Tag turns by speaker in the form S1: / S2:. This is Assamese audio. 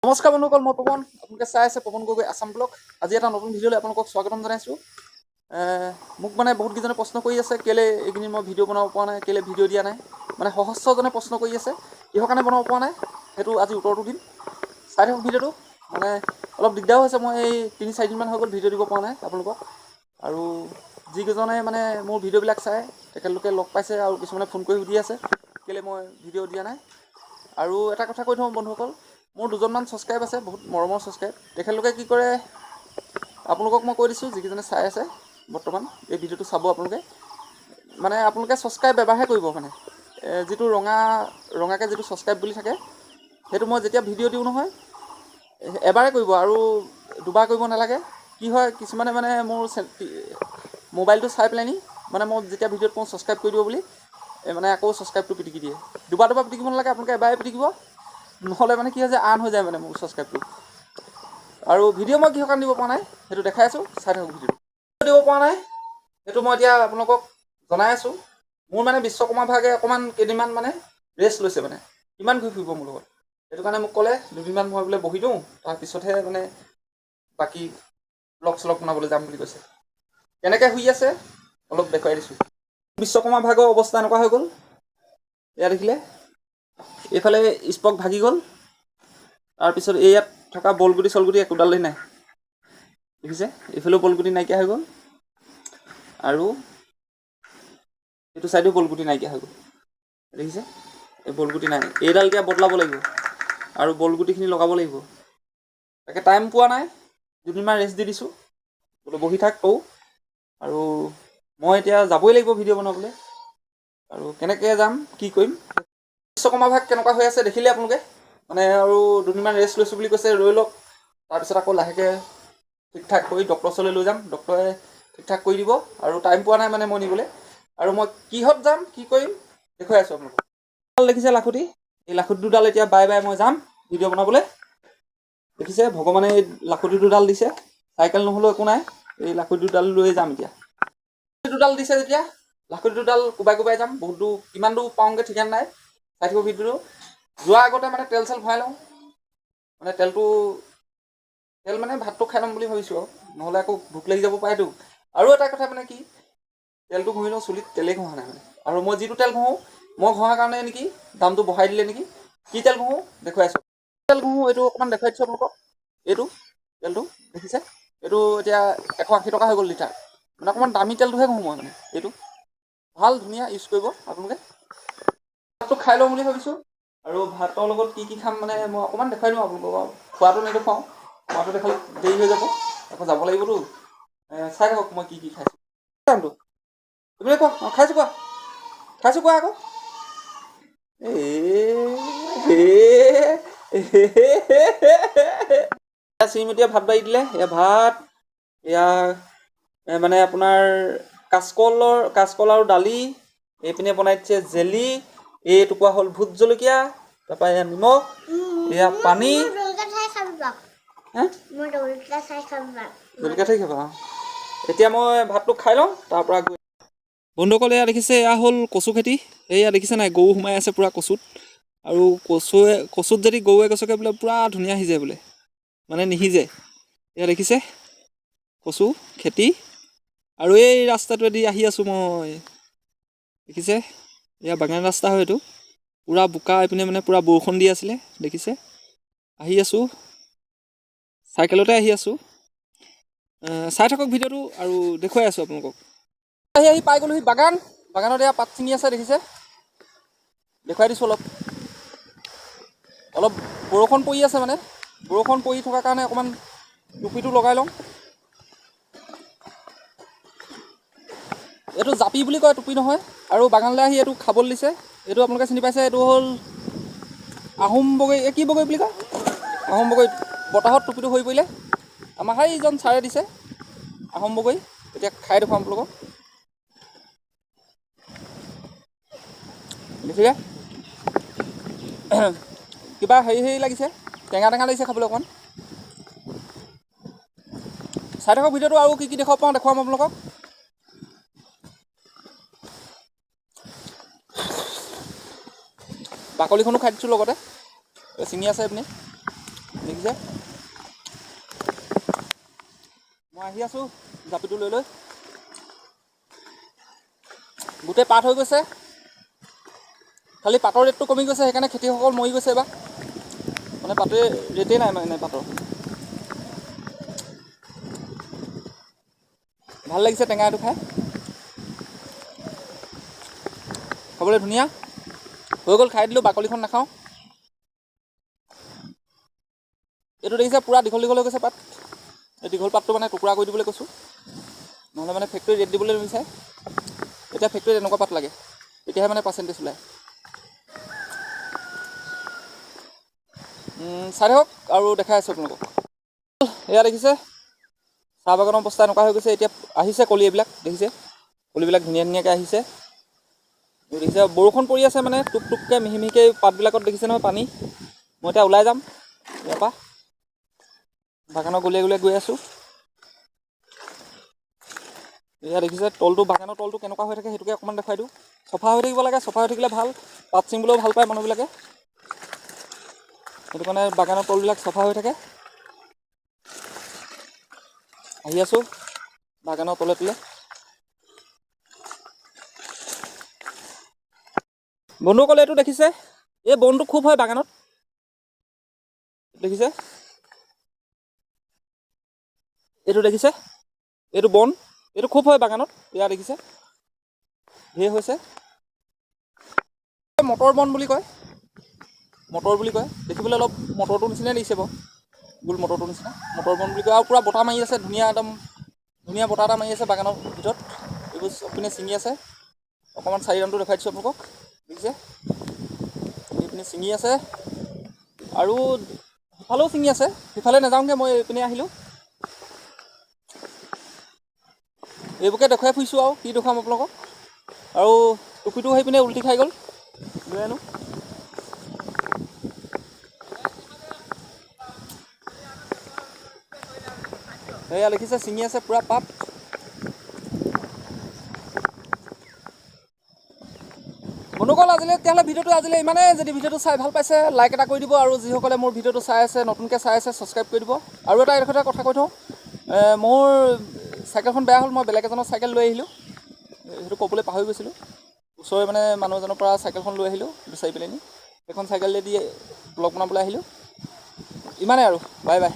S1: নমস্কাৰ বন্ধুসকল, মই পৱন। আপোনালোকে চাই আছে পৱন গগৈ আছাম ব্লগ। আজি এটা নতুন ভিডিঅ'লৈ আপোনালোকক স্বাগতম জনাইছোঁ। মোক মানে বহুত কেইজনে প্ৰশ্ন কৰি আছে, কেলৈ এইখিনি মই ভিডিঅ' বনাব পৰা নাই, কেলৈ ভিডিঅ' দিয়া নাই। মানে সহস্ৰজনে প্ৰশ্ন কৰি আছে, কিহৰ কাৰণে বনাব পৰা নাই সেইটো আজি উত্তৰটো দিম। চাই থাকক ভিডিঅ'টো। মানে অলপ দিগদাৰো হৈছে, মই এই 3-4 দিনমান হৈ গ'ল ভিডিঅ' দিব পৰা নাই আপোনালোকক। আৰু যিকেইজনে মানে মোৰ ভিডিঅ'বিলাক চাই তেখেতলোকে লগ পাইছে আৰু কিছুমানে ফোন কৰি সুধি আছে কেলৈ মই ভিডিঅ' দিয়া নাই। আৰু এটা কথা কৈ থওঁ বন্ধুসকল, মোৰ 2জনমান ছাবস্ক্ৰাইব আছে, বহুত মৰমৰ ছাবস্ক্ৰাইব। তেখেতলোকে কি কৰে আপোনালোকক মই কৈ দিছোঁ, যিকেইজনে চাই আছে বৰ্তমান এই ভিডিঅ'টো চাব আপোনালোকে। মানে আপোনালোকে ছাবস্ক্ৰাইব এবাৰহে কৰিব, মানে যিটো ৰঙাকৈ যিটো ছাবস্ক্ৰাইব বুলি থাকে সেইটো মই যেতিয়া ভিডিঅ' দিওঁ নহয় এবাৰে কৰিব আৰু দুবাৰ কৰিব নালাগে। কি হয় কিছুমানে মানে মোৰ মোবাইলটো চাই পেলাই নি মানে মই যেতিয়া ভিডিঅ'ত কওঁ ছাবস্ক্ৰাইব কৰি দিব বুলি মানে আকৌ ছাবস্ক্ৰাইবটো পিটিকি দিয়ে। দুবাৰ পিটিকিব নালাগে, আপোনালোকে এবাৰে পিটিকিব, নহ'লে মানে কি হয় যে আন হৈ যায় মানে মোৰ ছাবস্ক্ৰাইবটো। আৰু ভিডিঅ' মই কিহৰ কাৰণে দিব পৰা নাই সেইটো দেখাই আছোঁ, চাই থাকক ভিডিঅ'টো। দিব পৰা নাই সেইটো মই এতিয়া আপোনালোকক জনাই আছোঁ। মোৰ মানে বিশ্বকৰ্মা ভাগে অকণমান কেইদিনমান মানে ৰেষ্ট লৈছে, মানে কিমান ঘূৰি ফুৰিব মোৰ লগত। সেইটো কাৰণে মোক ক'লে 2দিনমান মই বোলে বহি দিওঁ, তাৰপিছতহে মানে বাকী ব্লগ চলগ বনাবলৈ যাম বুলি কৈছে। কেনেকৈ শুই আছে অলপ দেখুৱাই দিছোঁ। বিশ্বকৰ্মা ভাগৰ অৱস্থা এনেকুৱা হৈ গ'ল, এয়া দেখিলে এইফালে স্পক ভাগি গ'ল, তাৰপিছত এই ইয়াত থকা বলগুটি চলগুটি একোডালেই নাই, দেখিছে। এইফালেও বলগুটি নাইকিয়া হৈ গ'ল আৰু এইটো চাইডেও বলগুটি নাইকিয়া হৈ গ'ল, দেখিছে। এই বলগুটি নাই, এইডাল এতিয়া বদলাব লাগিব আৰু বলগুটিখিনি লগাব লাগিব। তাকে টাইম পোৱা নাই, 2দিনমান ৰেষ্ট দি দিছোঁ, বোলো বহি থাক তও। আৰু মই এতিয়া যাবই লাগিব ভিডিঅ' বনাবলৈ। আৰু কেনেকৈ যাম কি কৰিম, বিশ্বকৰ্মা ভাগ কেনেকুৱা হৈ আছে দেখিলে আপোনালোকে। মানে আৰু 2দিনমান ৰেষ্ট লৈছোঁ বুলি কৈছে, ৰৈ লওক। তাৰপিছত আকৌ লাহেকৈ ঠিক ঠাক কৰি ডক্টৰৰ ওচৰলৈ লৈ যাম, ডক্টৰে ঠিক ঠাক কৰি দিব। আৰু টাইম পোৱা নাই মানে মই নিবলৈ। আৰু মই কিহত যাম কি কৰিম দেখুৱাই আছোঁ আপোনালোকক। দেখিছে লাখুটি, এই লাখুটি দুডাল এতিয়া বাই বাই মই যাম ভিডিঅ' বনাবলৈ। দেখিছে ভগৱানে এই লাখুটি দুডাল দিছে, চাইকেল নহ'লেও একো নাই, এই লাখুটি দুডাল লৈয়ে যাম এতিয়া। দুডাল দিছে যেতিয়া লাখুটি দুডাল কোবাই কোবাই যাম। বহুত দূৰ কিমান দূৰ পাওঁগৈ ঠিকান নাই, চাই থাকিব ভিডিঅ'টো। যোৱাৰ আগতে মানে তেল চেল ভৰাই লওঁ, মানে তেল মানে ভাতটো খাই ল'ম বুলি ভাবিছোঁ আৰু, নহ'লে আকৌ ভোক লাগি যাব পাৰেতো। আৰু এটা কথা মানে কি, তেলটো ঘঁহি লওঁ, চুলিত তেলেই ঘঁহা নাই মানে। আৰু মই যিটো তেল ঘঁহোঁ, মই ঘঁহাৰ কাৰণে নেকি দামটো বঢ়াই দিলে নেকি। কি তেল ঘঁহোঁ দেখুৱাই আছোঁ। তেল ঘঁহোঁ এইটো অকণমান দেখুৱাই দিছোঁ আপোনালোকক। এইটো তেলটো দেখিছে, এইটো এতিয়া 180 টকা হৈ গ'ল লিটাৰ। মানে অকণমান দামী তেলটোহে ঘঁহোঁ মই, মানে এইটো ভাল ধুনীয়া ইউজ কৰিব আপোনালোকে। ভাতটো খাই লওঁ বুলি ভাবিছোঁ, আৰু ভাতৰ লগত কি কি খাম মানে মই অকণমান দেখুৱাই দিওঁ আপোনালোকক। আৰু খোৱাটো নেদেখুৱাওঁ, খোৱাটো দেখালে দেৰি হৈ যাব, আকৌ যাব লাগিবতো। চাই থাকক মই কি কি খাইছোঁ। তুমি কোৱা, খাইছোঁ কোৱা, খাইছোঁ কোৱা আকৌ। শ্ৰীমতীয়ে ভাত বাঢ়ি দিলে। এয়া ভাত, এয়া মানে আপোনাৰ কাচকল আৰু দালি, এইপিনে বনাই দিছে জেলি, এইটুকুৰা হ'ল ভোট জলকীয়া, তাৰপৰা এয়া নিমখ, এয়া পানী। জলকীয়া খাই খাবা। এতিয়া মই ভাতটো খাই লওঁ, তাৰপৰা গৈ বন্ধুসকল এয়া দেখিছে, এয়া হ'ল কচু খেতি। এয়া দেখিছে নাই, গৰু সোমাই আছে পূৰা কচুত। আৰু কচুত যদি গৰুৱে গছকে বোলে পূৰা ধুনীয়া সিজে বোলে, মানে নিসিজে। এয়া দেখিছে কচু খেতি। আৰু এই ৰাস্তাটোৱেদি আহি আছোঁ মই, দেখিছে। এয়া বাগান ৰাস্তা হয় এইটো, পূৰা বোকা। এইপিনে মানে পূৰা বৰষুণ দি আছিলে, দেখিছে। আহি আছোঁ, চাইকেলতে আহি আছোঁ। চাই থাকক ভিডিঅ'টো আৰু দেখুৱাই আছোঁ আপোনালোকক। আহি পাই গ'লোহি বাগানত। এয়া পাত ছিঙি আছে দেখিছে, দেখুৱাই দিছোঁ অলপ। বৰষুণ পৰি আছে, মানে বৰষুণ পৰি থকাৰ কাৰণে অকণমান টুপিটো লগাই লওঁ। এইটো জাপি বুলি কয়, টুপি নহয়। আৰু বাগানলৈ আহি এইটো খাবলৈ দিছে। এইটো আপোনালোকে চিনি পাইছে, এইটো হ'ল আহোম বগৰী। এই কি বগৰী বুলি কয়, আহোম বগৰী। বতাহত টুপিটো সৰি পৰিলে, আমাৰ সেইজন ছাৰে দিছে আহোম বগৰী। এতিয়া খাই দেখুৱাম আপোনালোকক, দেখিলে। কিবা হেৰি লাগিছে, টেঙা লাগিছে খাবলৈ অকণমান। চাই থাকক ভিডিঅ'টো, আৰু কি কি দেখুৱাব পাওঁ দেখুৱাম আপোনালোকক। বাকলিখনো খাই দিছোঁ লগতে, ছিঙি আছে এইপিনে। দেখিছে মই আহি আছোঁ জাপিটো লৈ গোটেই পাত হৈ গৈছে খালি পাতৰ ৰেটটো কমি গৈছে সেইকাৰণে খেতিয়কসকল মৰি গৈছে এবাৰ মানে পাতে ৰেটেই নাই মানে পাতৰ ভাল লাগিছে টেঙা এইটো খাই খাবলৈ ধুনীয়া হৈ গ'ল খাই দিলোঁ বাকলিখন নাখাওঁ এইটো দেখিছে পূৰা দীঘল দীঘল হৈ গৈছে পাত এই দীঘল পাতটো মানে টুকুৰা কৰি দিবলৈ কৈছোঁ নহ'লে মানে ফেক্টৰী ৰেট দিবলৈ নিবিচাৰে এতিয়া ফেক্টৰীত এনেকুৱা পাত লাগে তেতিয়াহে মানে পাৰ্চেণ্টেজ ওলায় চাই থাকক আৰু দেখাই আছোঁ আপোনালোকক এয়া দেখিছে চাহ বাগানৰ অৱস্থা এনেকুৱা হৈ গৈছে এতিয়া আহিছে কলি এইবিলাক দেখিছে কলিবিলাক ধুনীয়া ধুনীয়াকৈ আহিছে দেখিছে বৰষুণ পৰি আছে মানে টুপ টুপকৈ মিহি মিহিকৈ পাতবিলাকত দেখিছে নহয় পানী মই এতিয়া ওলাই যাম ইয়াৰ পৰা বাগানৰ গলিয়ে গলিয়ে গৈ আছোঁ এয়া দেখিছে তলটো বাগানৰ তলটো কেনেকুৱা হৈ থাকে সেইটোকে অকণমান দেখুৱাই দিওঁ চফা হৈ থাকিব লাগে চফা হৈ থাকিলে ভাল পাত ছিঙিবলৈও ভাল পায় মানুহবিলাকে সেইটো কাৰণে বাগানৰ তলবিলাক চফা হৈ থাকে আহি আছোঁ বাগানৰ তলে তলে বন্ধুসকলে এইটো দেখিছে এই বনটো খুব হয় বাগানত দেখিছে এইটো দেখিছে এইটো বন এইটো খুব হয় বাগানত এয়া দেখিছে ধেৰ হৈছে মটৰ বন বুলি কয় দেখিবলৈ অলপ মটৰটোৰ নিচিনাই দেখিছে বাৰু গোল মটৰটোৰ নিচিনা মটৰ বন বুলি কয় আৰু পূৰা বতাহ মাৰি আছে ধুনীয়া একদম ধুনীয়া বতাহ এটা মাৰি আছে বাগানৰ ভিতৰত এইবোৰ চবপিনে ছিঙি আছে অকণমান চাৰি ৰাউণ্ডটো দেখাই দিছোঁ আপোনালোকক দেখিছে এইপিনে ছিঙি আছে আৰু সিফালেও ছিঙি আছে সিফালে নাযাওঁগৈ মই এইপিনে আহিলোঁ এইবোৰকে দেখুৱাই ফুৰিছোঁ আৰু কি দেখুৱাম আপোনালোকক আৰু টুপিটো আহি পিনে উল্টি খাই গ'ল লৈ আনো এয়া দেখিছে ছিঙি আছে পূৰা পাত বন্ধুসকল আজিলৈ তেতিয়াহ'লে ভিডিঅ'টো আজিলৈ ইমানেই যদি ভিডিঅ'টো চাই ভাল পাইছে লাইক এটা কৰি দিব আৰু যিসকলে মোৰ ভিডিঅ'টো চাই আছে নতুনকৈ চাই আছে ছাবস্ক্ৰাইব কৰি দিব আৰু এটা কথা কৈ থওঁ মোৰ চাইকেলখন বেয়া হ'ল মই বেলেগ এজনৰ চাইকেল লৈ আহিলোঁ সেইটো ক'বলৈ পাহৰি গৈছিলোঁ ওচৰৰে মানে মানুহ এজনৰ পৰা চাইকেলখন লৈ আহিলোঁ বিচাৰি পেলাই নি সেইখন চাইকেলেদি ব্লগ বনাবলৈ আহিলোঁ ইমানেই আৰু বাই বাই